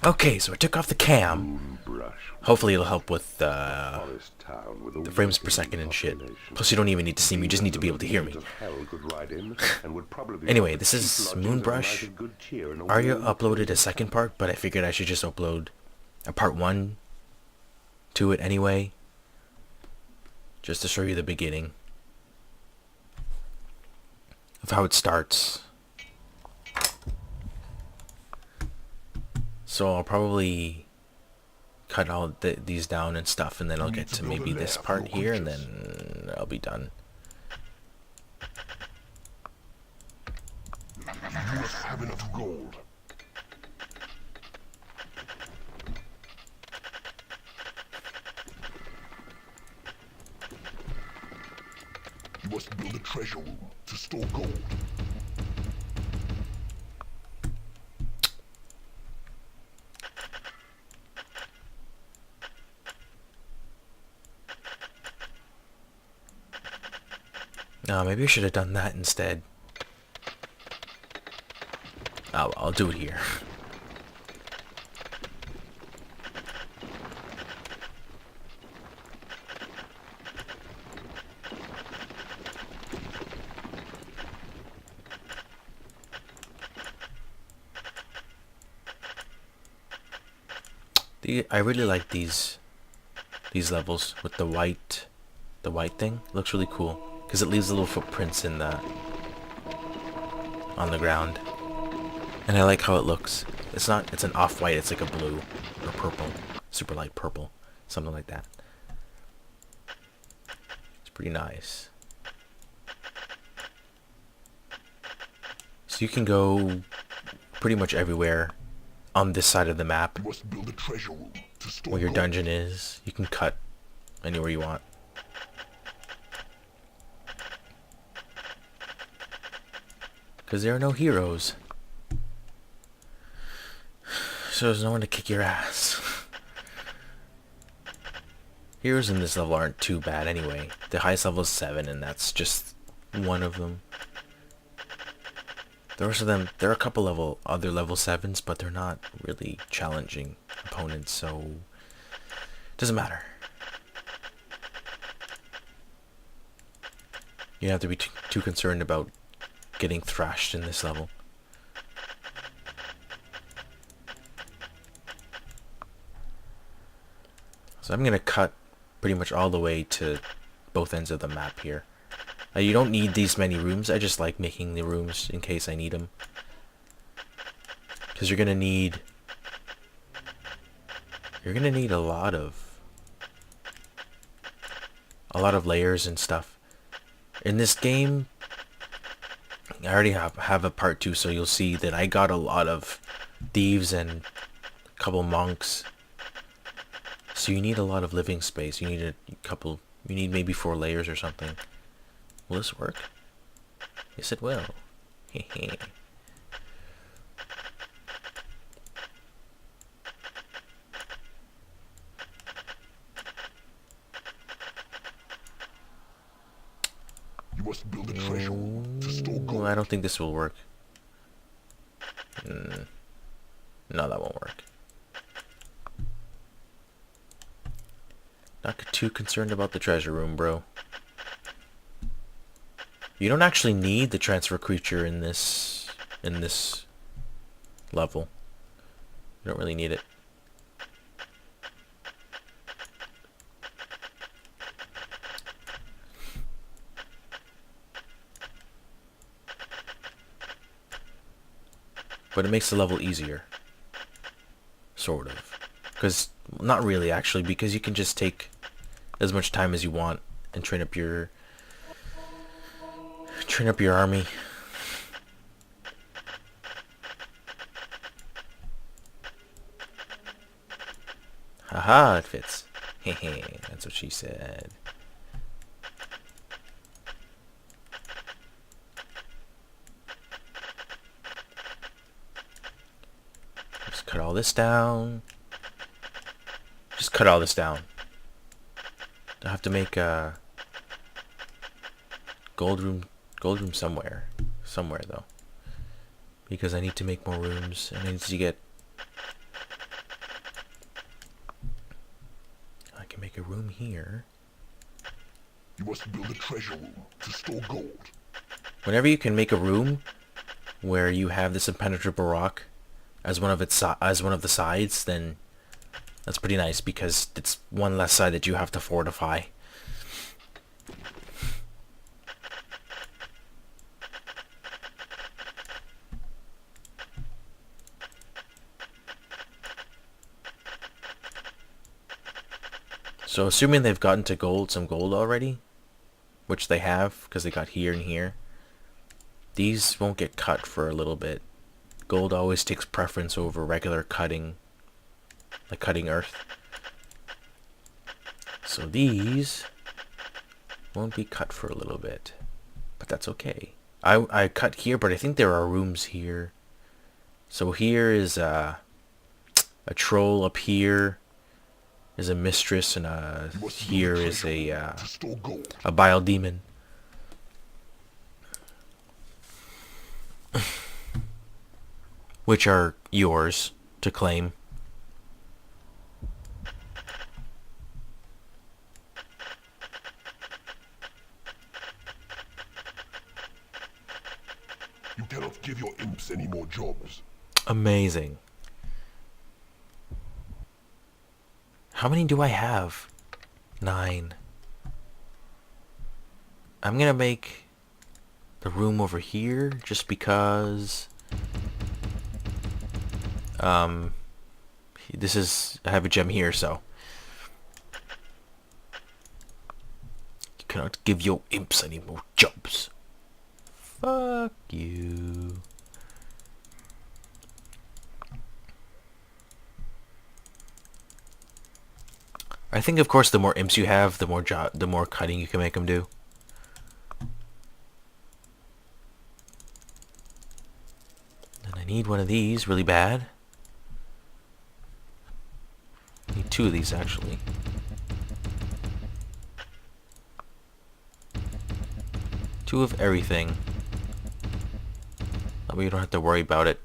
Okay, so I took off the cam. Moonbrush, Hopefully it'll help with a forest town with a the frames per welcoming second and shit. population. Plus you don't even need to see me, you just need to Even be the able to hear legions me. of hell could ride in and would probably Anyway, offer this cheap is lodgings and a night Moonbrush. of good cheer in a Arya warm uploaded a cosy second town. part, but I figured I should just upload a part 1 to it anyway. Just to show you the beginning of how it starts. So I'll probably cut all these down and stuff, and then I'll get to maybe this part here, and then I'll be done. You must have enough gold. You must build a treasure room to store gold. No, maybe I should have done that instead. Oh, I'll do it here. I really like these levels with the white thing. It looks really cool because it leaves little footprints in the on the ground, and I like how it looks. It's an off-white. It's like a blue or purple, super light purple, something like that. It's pretty nice. So you can go pretty much everywhere on this side of the map You must build a treasure room to store where your gold. dungeon is. You can cut anywhere you want. Because there are no heroes. So there's no one to kick your ass. Heroes in this level aren't too bad anyway. The highest level is 7, and that's just one of them. The rest of them, there are a couple other level 7s, but they're not really challenging opponents, so it doesn't matter. You don't have to be too concerned about getting thrashed in this level. So I'm gonna cut pretty much all the way to both ends of the map here. You don't need these many rooms. I just like making the rooms in case I need them. Because you're gonna need a lot of layers and stuff. In this game, I already have a part 2, so you'll see that I got a lot of thieves and a couple monks. So you need a lot of living space. You need maybe 4 layers or something. Will this work? Yes, it will. Hehe. You must build a treasure room to store Well, gold. I don't think this will work. No, that won't work. Not too concerned about the treasure room, bro. You don't actually need the transfer creature in this level. You don't really need it. But it makes the level easier. Sort of. Because, not really actually, because you can just take as much time as you want and train up your army. Haha, it fits. Hehe, that's what she said. Just cut all this down. Just cut all this down. I have to make a gold room somewhere though, because I need to make more rooms and I need to get a room here. You must build a treasure room to store gold. Whenever you can make a room where you have this impenetrable rock as one of the sides, then that's pretty nice because it's one less side that you have to fortify. So assuming they've gotten to some gold already, which they have because they got here and here, these won't get cut for a little bit. Gold always takes preference over regular cutting, like cutting earth. So these won't be cut for a little bit, but that's okay. I cut here, but I think there are rooms here. So here is a troll. Up here is a mistress, and here is a bile demon. Which are yours to claim. You cannot give your imps any more jobs. Amazing. How many do I have? 9. I'm gonna make the room over here just because this is, I have a gem here, so you cannot give your imps any more jobs. Fuck you. I think, of course, the more imps you have, the more cutting you can make them do. And I need one of these really bad. I need 2 of these, actually. Two of everything. That way you don't have to worry about it.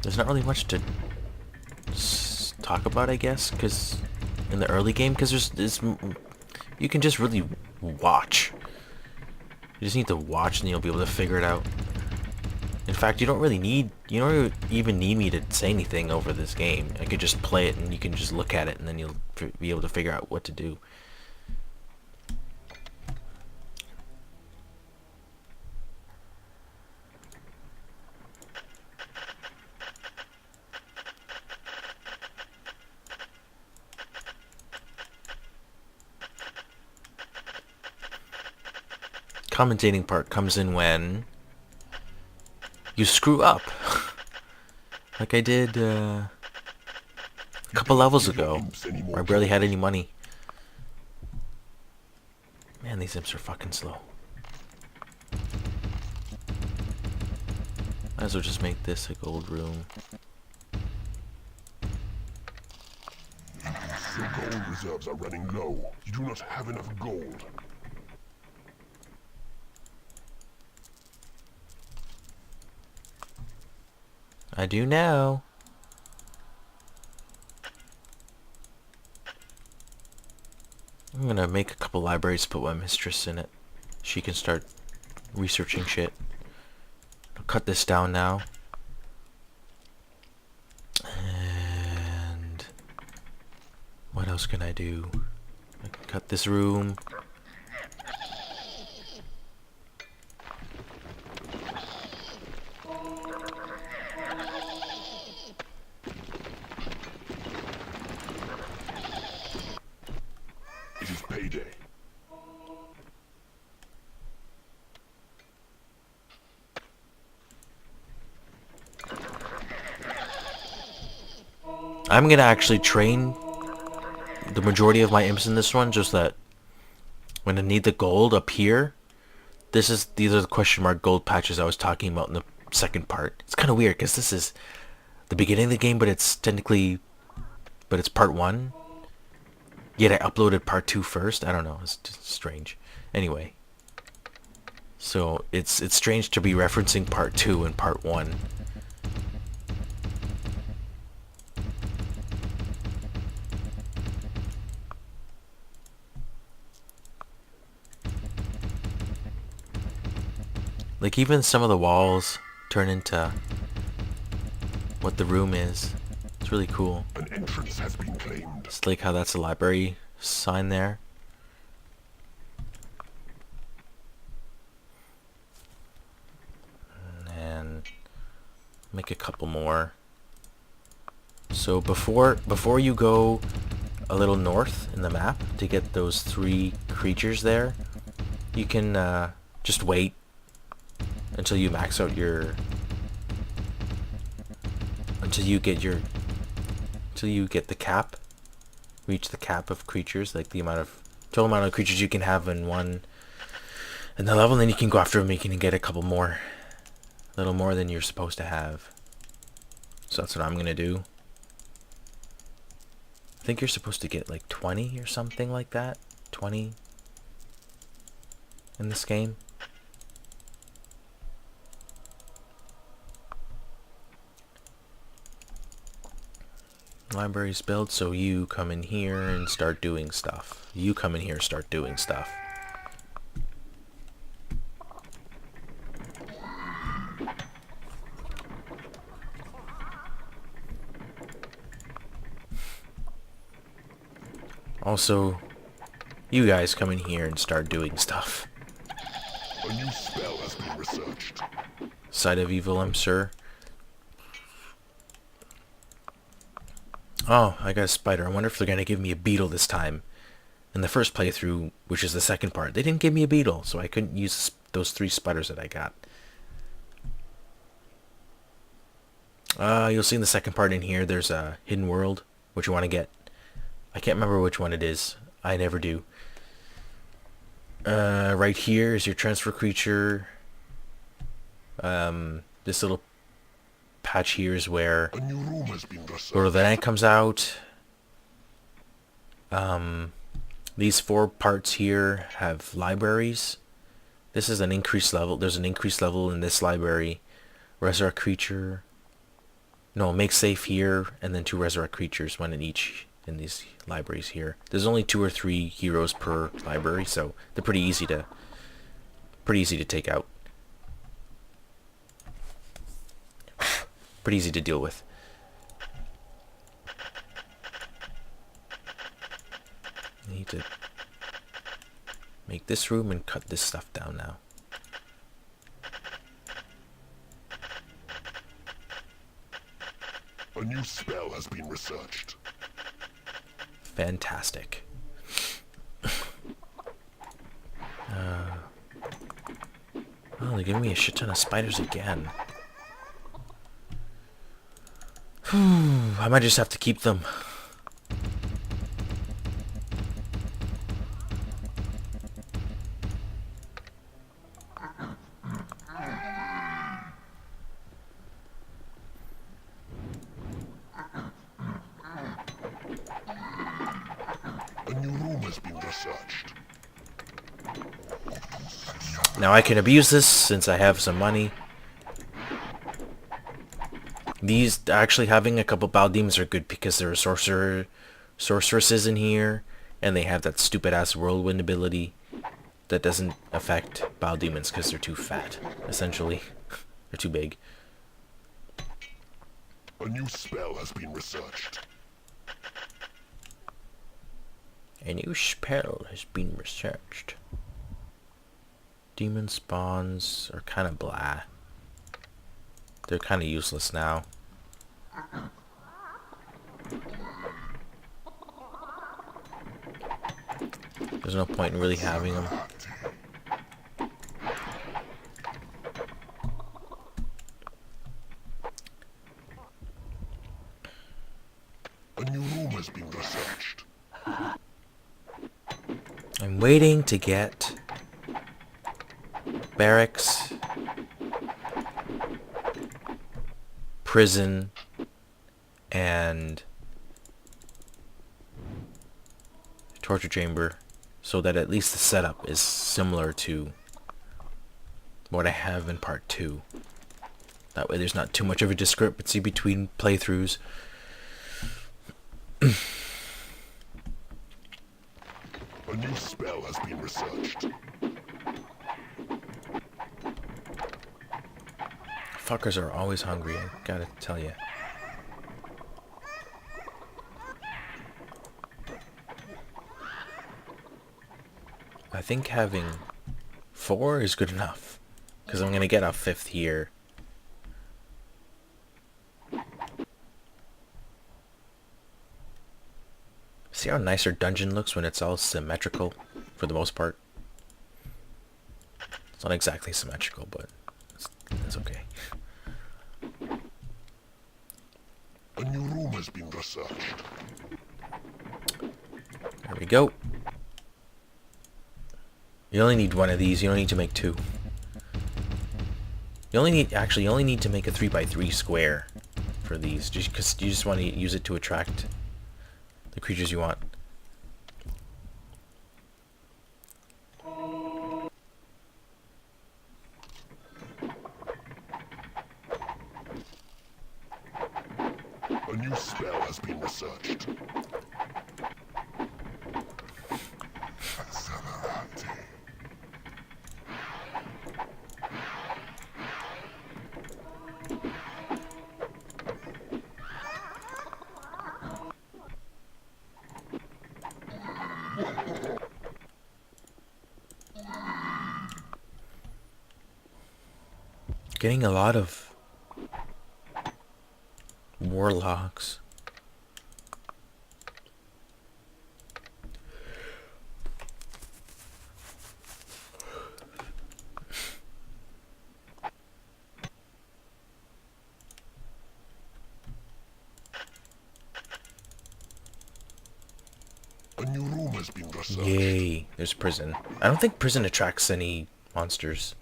There's not really much to talk about, I guess, because in the early game, because you can just really watch. You just need to watch, and you'll be able to figure it out. In fact, you don't even need me to say anything over this game. I could just play it, and you can just look at it, and then you'll be able to figure out what to do. Commentating part comes in when you screw up, like I did a couple levels ago, where I barely had any money. Man, these imps are fucking slow. Might as well just make this a gold room. Your gold reserves are running low. You do not have enough gold. I do now. I'm gonna make a couple libraries, put my mistress in it. She can start researching shit. I'll cut this down now. And what else can I do? I can cut this room. It is payday. I'm gonna actually train the majority of my imps in this one, just that when I need the gold up here, these are the question mark gold patches I was talking about in the second part. It's kind of weird because this is the beginning of the game, but it's part 1. Yet I uploaded part 2 first. I don't know. It's just strange. Anyway, so it's strange to be referencing part 2 and part 1. Like even some of the walls turn into what the room is. It's really cool. An entrance has been claimed. It's like how that's a library sign there. And make a couple more. So before you go a little north in the map to get those 3 creatures there, you can just wait until you max out your until you get the cap, reach the cap of creatures, like the total amount of creatures you can have in the level, and then you can go after them. You can get a couple more, a little more than you're supposed to have. So that's what I'm gonna do. I think you're supposed to get like 20 or something like that. 20 in this game. Library's built, so you come in here and start doing stuff. You come in here and start doing stuff. Also, you guys come in here and start doing stuff. A new spell has been researched. Side of evil, I'm sure. Oh, I got a spider. I wonder if they're going to give me a beetle this time. In the first playthrough, which is the second part, they didn't give me a beetle, so I couldn't use those 3 spiders that I got. You'll see in the second part in here, there's a hidden world, which you want to get. I can't remember which one it is. I never do. Right here is your transfer creature. This little patch here is where A new room has been researched. Lord of the Night comes out. These 4 parts here have libraries. This is an increased level. There's an increased level in this library. Resurrect creature. No, make safe here, and then 2 resurrect creatures, 1 in each in these libraries here. There's only 2 or 3 heroes per library, so they're pretty easy to take out. Pretty easy to deal with. I need to make this room and cut this stuff down now. A new spell has been researched. Fantastic. Oh, they're giving me a shit ton of spiders again. I might just have to keep them. A new room has been researched. Now I can abuse this since I have some money. These actually having a couple bow demons are good because there are sorceresses in here, and they have that stupid ass whirlwind ability that doesn't affect bow demons because they're too fat, essentially. They're too big. A new spell has been researched. A new spell has been researched. Demon spawns are kind of blah. They're kind of useless now. There's no point in really having them. A new room has been researched. I'm waiting to get barracks prison, and torture chamber, so that at least the setup is similar to what I have in part 2. That way there's not too much of a discrepancy between playthroughs. A new spell has been researched. Fuckers are always hungry, I gotta tell you. I think having 4 is good enough, because I'm gonna get a 5th here. See how nice our dungeon looks when it's all symmetrical, for the most part? It's not exactly symmetrical, but it's okay. A new room has been researched. There we go. You only need one of these, you don't need to make 2. You only need to make a 3x3 square for these, just because you just want to use it to attract the creatures you want. A new spell has been researched. Getting a lot of warlocks. A new room has been researched. Yay, there's prison. I don't think prison attracts any monsters.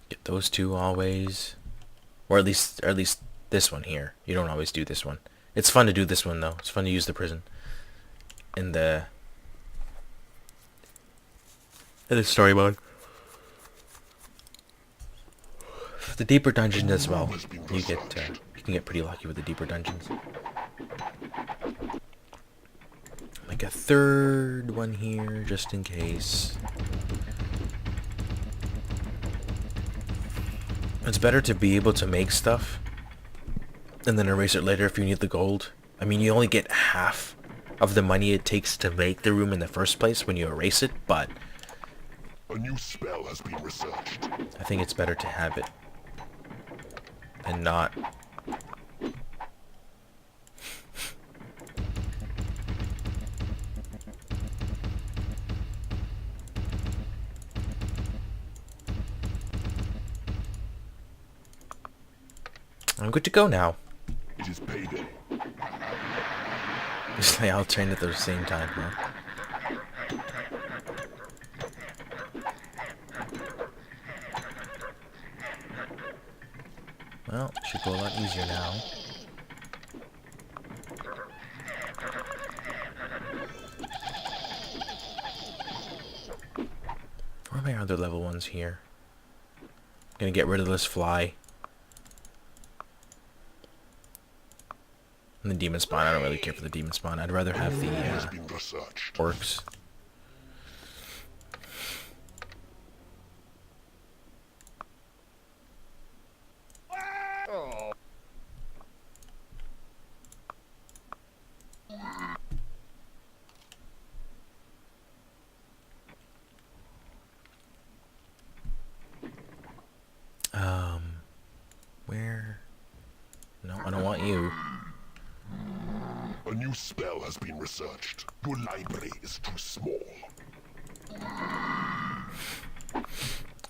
Get those 2 always. Or at least this one here. You don't always do this one. It's fun to do this one though. It's fun to use the prison in the story mode. The deeper dungeons as well. You can get pretty lucky with the deeper dungeons. Like a 3rd one here just in case. It's better to be able to make stuff and then erase it later if you need the gold. I mean, you only get half of the money it takes to make the room in the first place when you erase it, but A new spell has been researched. I think it's better to have it than not. I'm good to go now. It is payday. Just they all trained at the same time, huh? Well, should go a lot easier now. Where are my other level ones here? Gonna get rid of this fly. And the demon spawn, I don't really care for the demon spawn. I'd rather have the Has been researched. orcs. Where? No, I don't want you. A new spell has been researched. Your library is too small.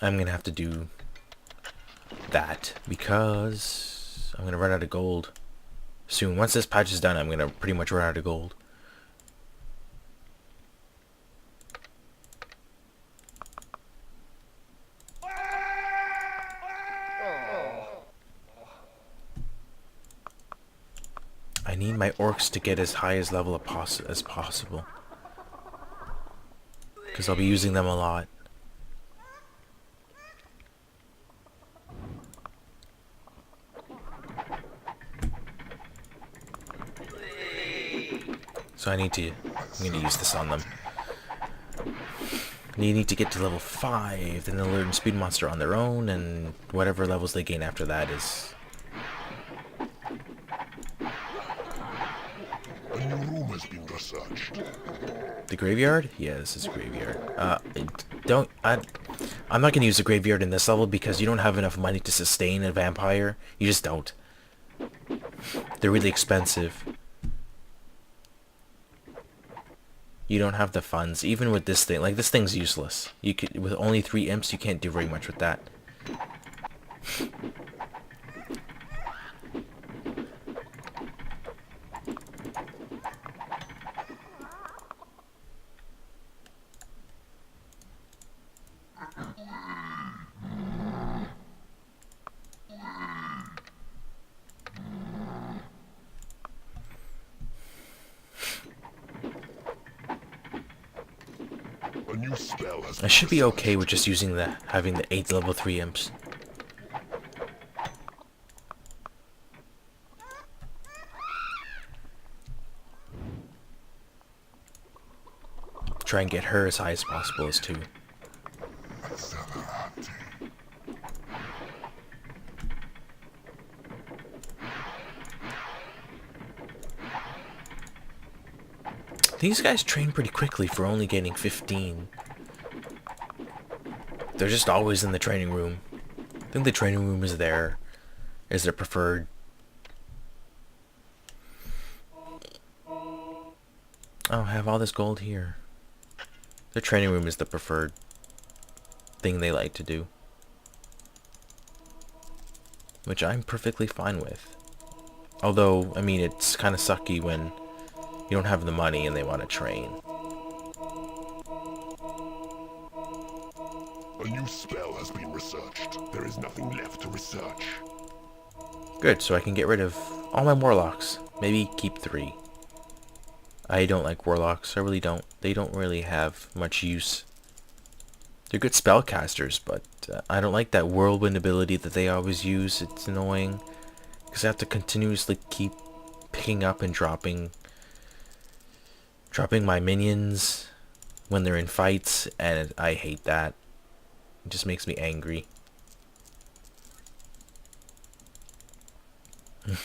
I'm gonna have to do that because I'm gonna run out of gold soon. Once this patch is done, I'm gonna pretty much run out of gold. I need my orcs to get as high as level as possible, because I'll be using them a lot. So I'm gonna use this on them. They need to get to level 5, then they'll learn Speed Monster on their own, and whatever levels they gain after that is... A new room has been researched. The graveyard? Yeah, this is a graveyard. I'm not gonna use the graveyard in this level because you don't have enough money to sustain a vampire. You just don't. They're really expensive. You don't have the funds, even with this thing. Like, this thing's useless. You could, with only 3 imps, you can't do very much with that. A new spell has I been should be okay researched. with just using having the 8 level 3 imps. Try and get her as high as possible as 2. These guys train pretty quickly for only getting 15. They're just always in the training room. I think the training room is their preferred. Oh, I have all this gold here. The training room is the preferred thing they like to do, which I'm perfectly fine with. Although, I mean, it's kind of sucky when you don't have the money and they want to train. A new spell has been researched. There is nothing left to research. Good, so I can get rid of all my warlocks. Maybe keep 3. I don't like warlocks. I really don't. They don't really have much use. They're good spellcasters, but I don't like that whirlwind ability that they always use. It's annoying because I have to continuously keep picking up and dropping my minions when they're in fights, and I hate that. It just makes me angry. I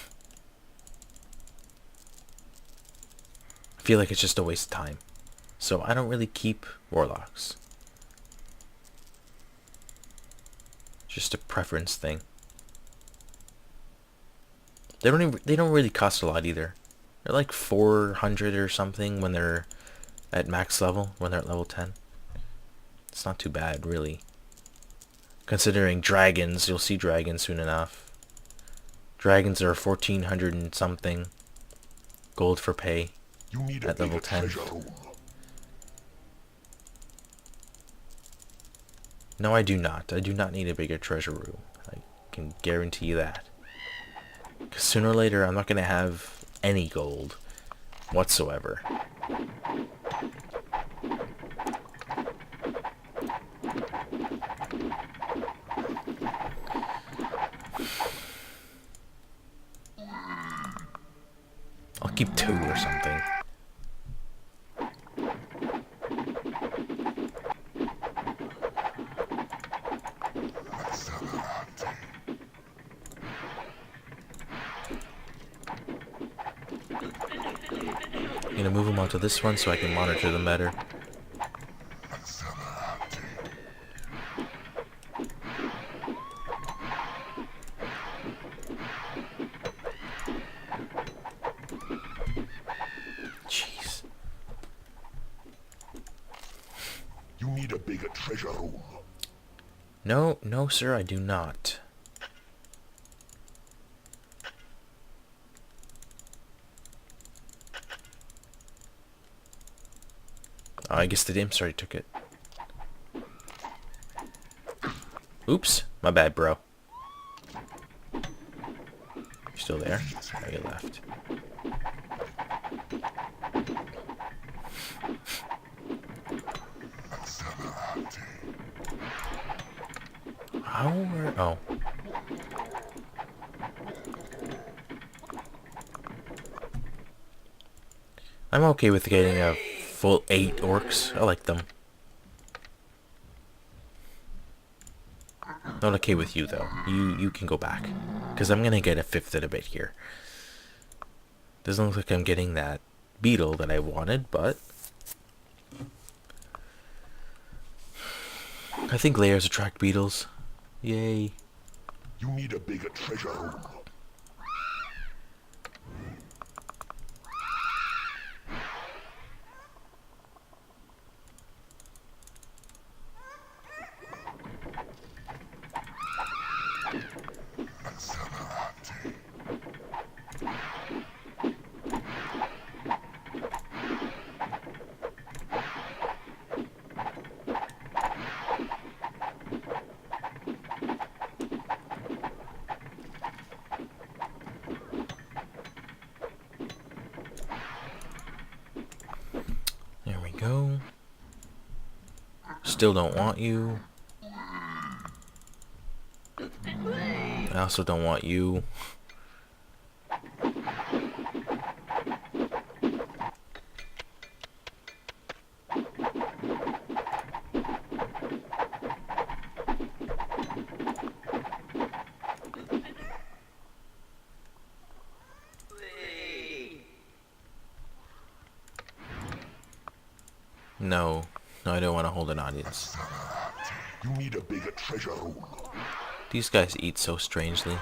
feel like it's just a waste of time. So I don't really keep warlocks. Just a preference thing. They don't really cost a lot either. They're like 400 or something when they're at max level, when they're at level 10. It's not too bad, really. Considering dragons, you'll see dragons soon enough. Dragons are 1400 and something gold for pay You need a at level bigger 10. treasure room. No, I do not. I do not need a bigger treasure room. I can guarantee you that. Because sooner or later, I'm not going to have any gold whatsoever. I'll keep 2 or something. I'm gonna move them onto this one so I can monitor them better. Jeez. You need a bigger treasure room. No, no, sir, I do not. Oh, I guess the imps already took it. Oops, my bad, bro. You still there? Oh, you left. How are... Oh. I'm okay with getting a full 8 orcs. I like them. Not okay with you, though. You can go back. Because I'm going to get a 5th in a bit here. Doesn't look like I'm getting that beetle that I wanted, but... I think layers attract beetles. Yay. You need a bigger treasure room. There we go. Still don't want you. I also don't want you. No. No, I don't want to hold an audience. You need a bigger treasure room. These guys eat so strangely.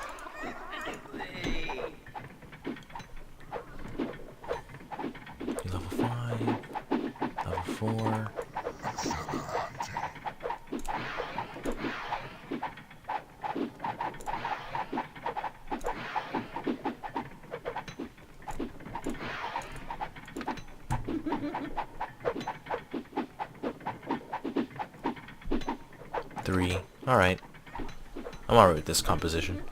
Level 5. Level 4. Three. Alright. I'm alright with this composition.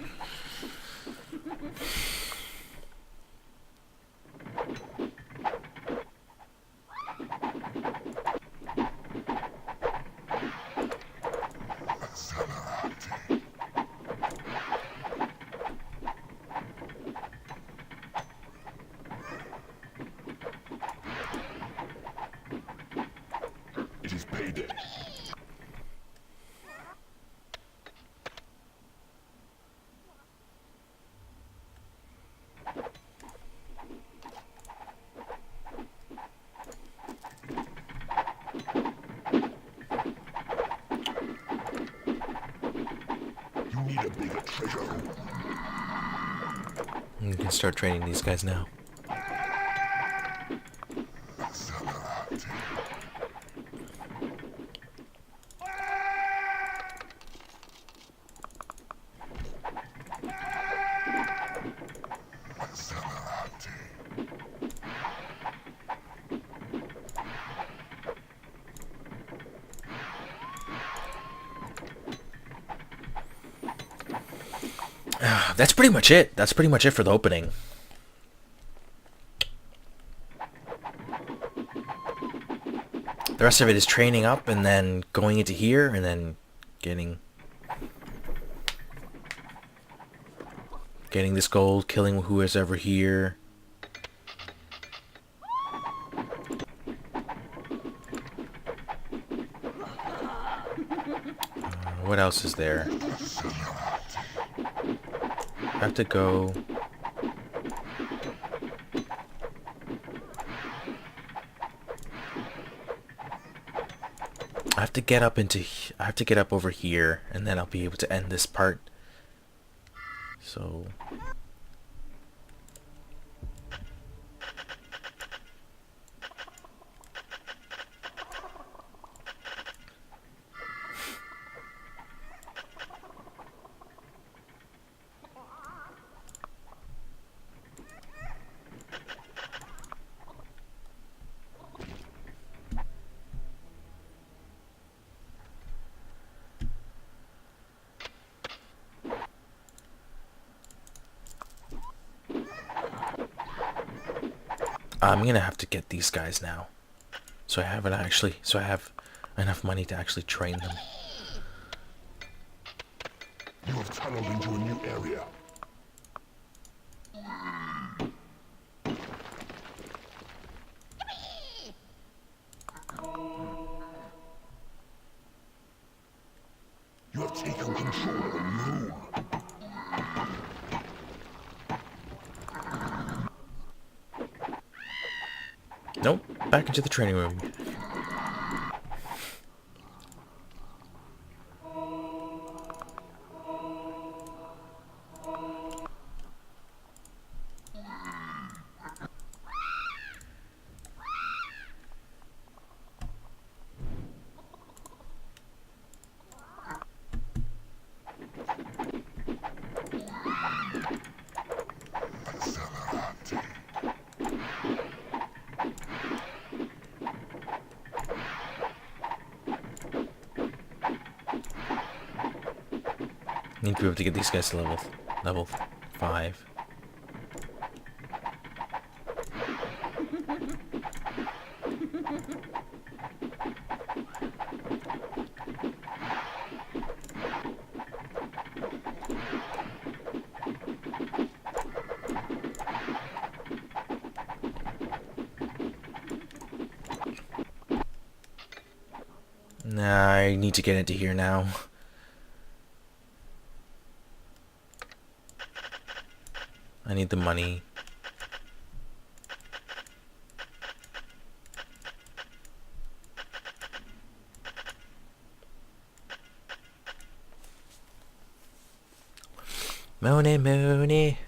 It is payday. You need a bigger treasure room. You can start training these guys now. That's pretty much it. That's pretty much it for the opening. The rest of it is training up and then going into here and then getting this gold, killing who is ever here. What else is there? I have to go. I have to get up into. I have to get up over here, and then I'll be able to end this part. So. I'm gonna have to get these guys now. So I have enough money to actually train them. You have tunneled into a new area. You have taken control of a room. Nope, back into the training room. Need to be able to get these guys to level 5. Nah, I need to get into here now. I need the money. Mooney, Mooney.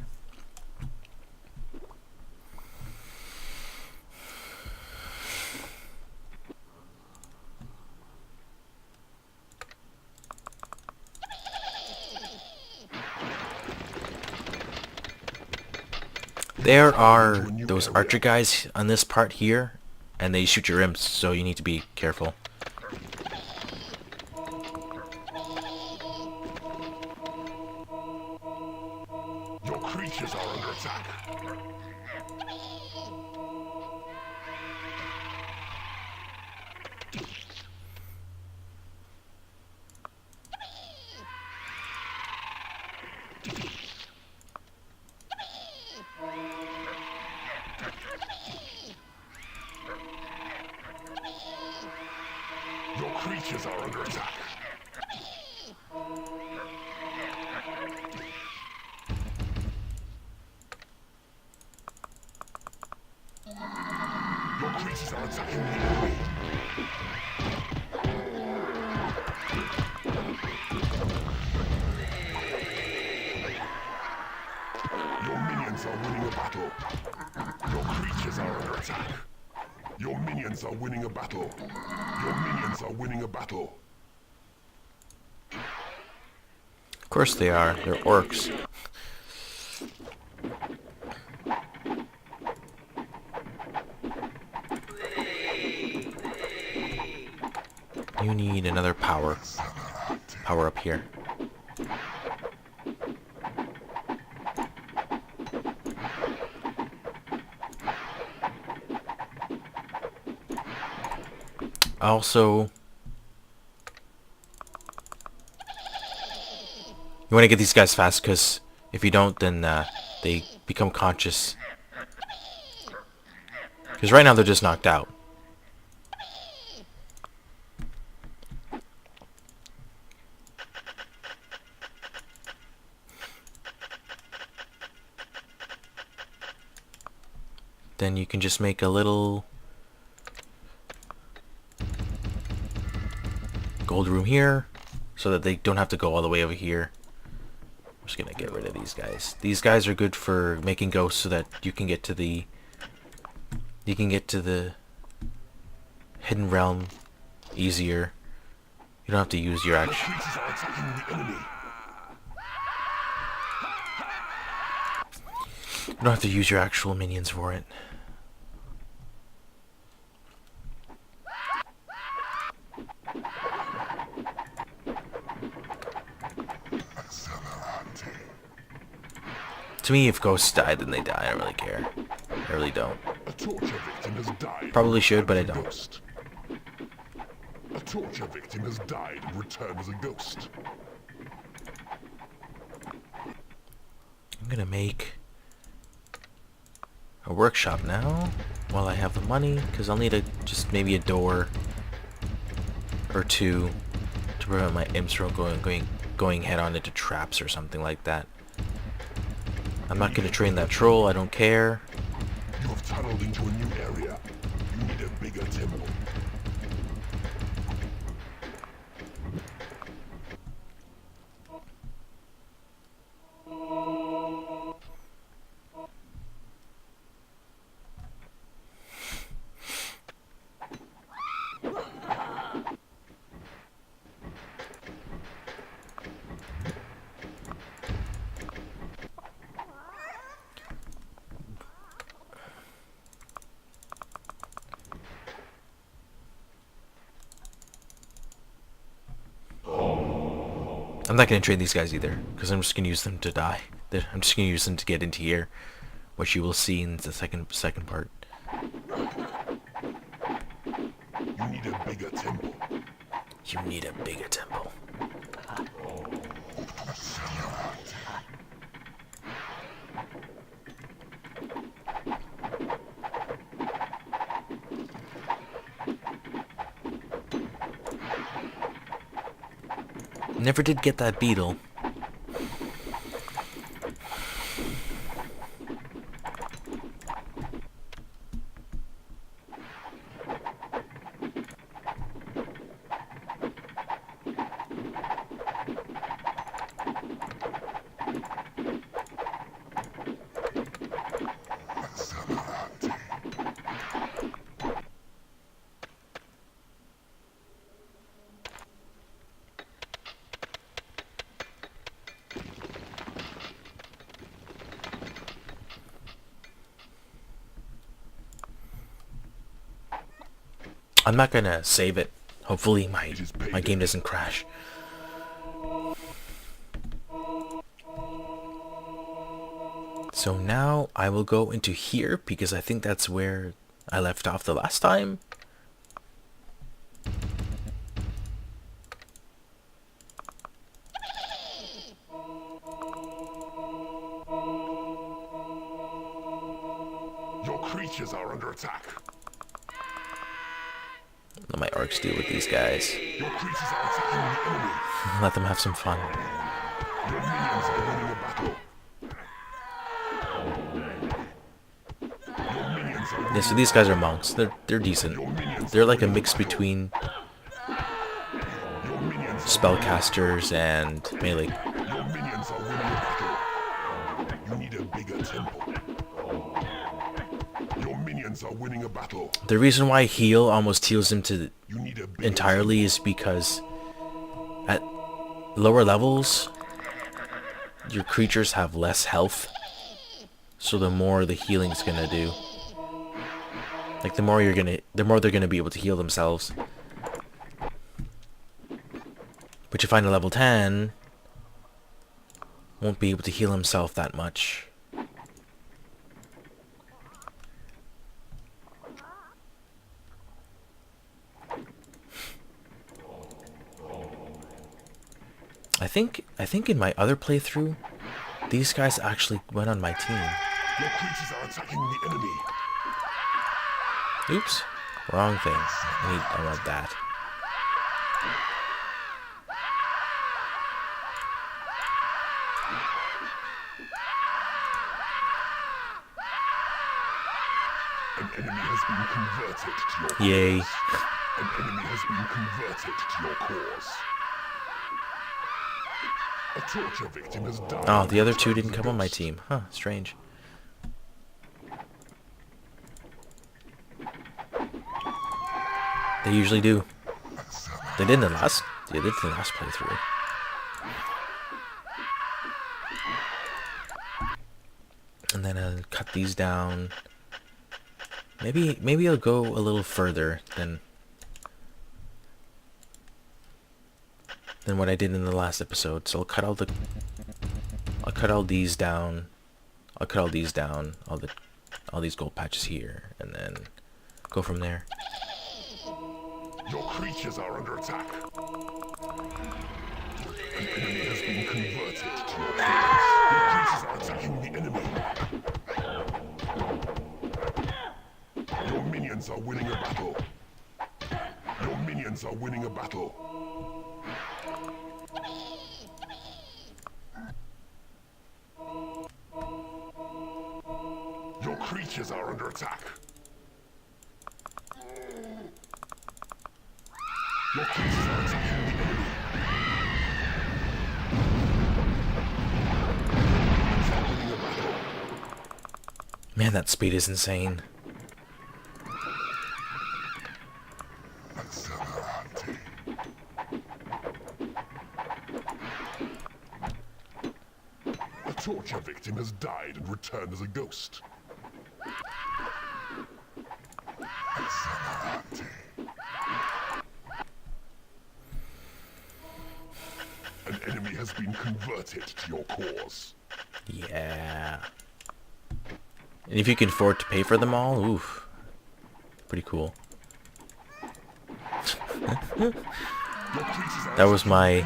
There are those archer guys on this part here, and they shoot your imps, so you need to be careful. Your creatures are under attack. Your creatures are under attack. Your creatures are attacking the enemy. Your minions are winning a battle. Your creatures are under attack. Your minions are winning a battle. Your minions are winning a battle. Of course they are. They're orcs. You need another power up here. Also, you want to get these guys fast, because if you don't, then they become conscious. Because right now they're just knocked out. Then you can just make a little gold room here, so that they don't have to go all the way over here. I'm just gonna get rid of these guys. These guys are good for making ghosts, so that you can get to the hidden realm easier. You don't have to use your Your actual. creatures are attacking the enemy. You don't have to use your actual minions for it. To me, if ghosts die, then they die. I don't really care. I really don't. A torture victim has died. Probably should, but I Returned as a don't. ghost. A torture victim has died and returned as a ghost. I'm gonna make a workshop now while I have the money, because I'll need just maybe a door or two to prevent my imps from going head on into traps or something like that. I'm not gonna train that troll, I don't care. You have tunneled into a new area. You need a bigger temple. I'm not gonna train these guys either, because I'm just gonna use them to die. I'm just gonna use them to get into here, which you will see in the second part. You need a bigger temple. You need a bigger temple. Never did get that beetle. I'm not gonna save it. Hopefully my game doesn't crash. So now I will go into here because I think that's where I left off the last time. Your creatures are under attack. Let my orcs deal with these guys. Your creatures are attacking the enemy. Let them have some fun. Your minions are winning a battle. Your minions are Yeah, so these guys are monks. They're decent. They're like a mix between spellcasters and melee. Your minions are winning a battle. You need a bigger temple. Your minions are winning a battle. The reason why heal almost heals him to You need a bigger entirely is because at lower levels your creatures have less health, so the more the healing's gonna do. Like the more they're gonna be able to heal themselves. But you find a level 10 won't be able to heal himself that much. I think in my other playthrough, these guys actually went on my team. Your creatures are attacking the enemy. Oops, wrong thing. I want that. An enemy has been converted to your cause. Yay. An enemy has been converted to your cause. A torture victim has died. Oh, the other two didn't come on my team. Huh, strange. They usually do. They did in the last playthrough. And then I'll cut these down. Maybe I'll go a little further than what I did in the last episode. So I'll cut all these down. I'll cut all these down, all the all these gold patches here, and then go from there. Your creatures are under attack. An enemy has been converted to your cause. Your creatures are attacking the enemy. Your minions are winning a battle. Your minions are winning a battle. Your creatures are under attack. Your creatures are attacking the enemy. Minions are winning a battle. Man, that speed is insane. A torture victim has died and returned as a ghost. An enemy has been converted to your cause. Yeah. And if you can afford to pay for them all, oof. Pretty cool. That was my...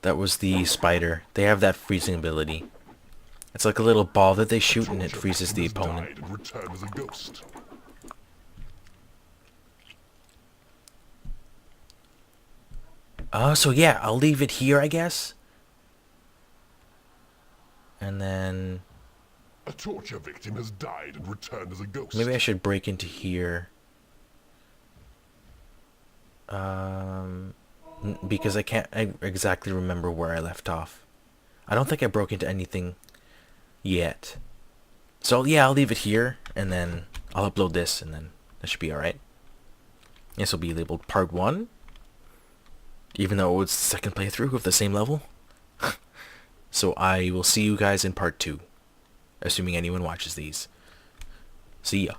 That was the spider. They have that freezing ability. It's like a little ball that they shoot and it freezes the opponent. So yeah, I'll leave it here, I guess. And then... A torture victim has died and returned as a ghost. Maybe I should break into here. Because I can't exactly remember where I left off. I don't think I broke into anything yet. So yeah, I'll leave it here, and then I'll upload this, and then that should be alright. This will be labeled Part 1. Even though it was the second playthrough of the same level. So I will see you guys in Part 2. Assuming anyone watches these. See ya.